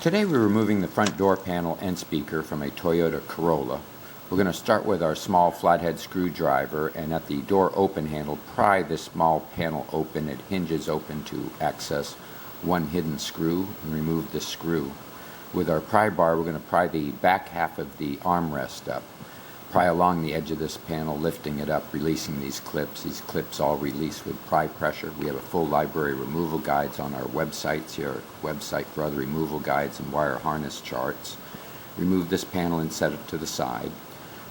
Today we're removing the front door panel and speaker from a Toyota Corolla. We're going to start with our small flathead screwdriver, and at the door open handle, pry this small panel open. It hinges open to access one hidden screw, and remove the screw. With our pry bar, we're going to pry the back half of the armrest up. Pry along the edge of this panel, lifting it up, releasing these clips. These clips all release with pry pressure. We have a full library removal guides on our websites here, website for other removal guides and wire harness charts. Remove this panel and set it to the side.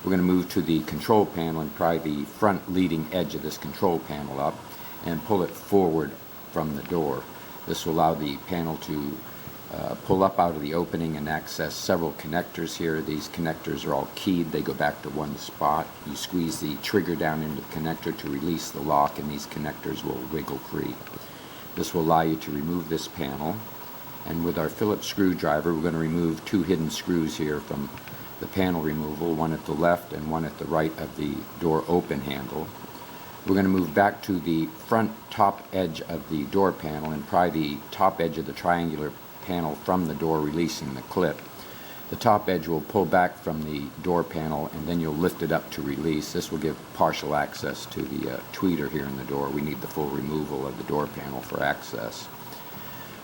We're going to move to the control panel and pry the front leading edge of this control panel up and pull it forward from the door. This will allow the panel to pull up out of the opening and access several connectors here. These connectors are all keyed. They go back to one spot. You squeeze the trigger down into the connector to release the lock, and these connectors will wiggle free. This will allow you to remove this panel. And with our Phillips screwdriver, we're going to remove two hidden screws here from the panel removal, one at the left and one at the right of the door open handle. We're going to move back to the front top edge of the door panel and pry the top edge of the triangular panel from the door, releasing the clip. The top edge will pull back from the door panel, and then you'll lift it up to release. This will give partial access to the tweeter here in the door. We need the full removal of the door panel for access.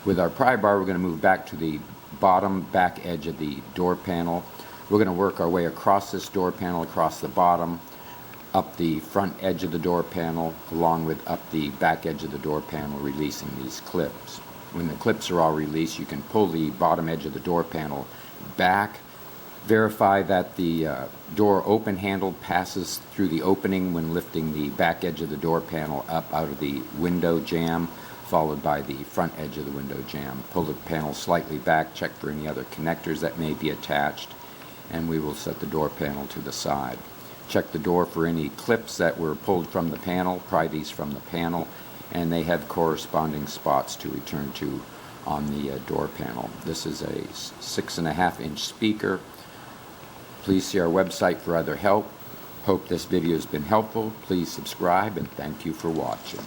With our pry bar, we're going to move back to the bottom back edge of the door panel. We're going to work our way across this door panel, across the bottom, up the front edge of the door panel, along with up the back edge of the door panel, releasing these clips. When the clips are all released, you can pull the bottom edge of the door panel back. Verify that the door open handle passes through the opening when lifting the back edge of the door panel up out of the window jamb, followed by the front edge of the window jamb. Pull the panel slightly back, check for any other connectors that may be attached, and we will set the door panel to the side. Check the door for any clips that were pulled from the panel. Pry these from the panel, and they have corresponding spots to return to on the door panel. This is a 6.5-inch speaker. Please see our website for other help. Hope this video has been helpful. Please subscribe, and thank you for watching.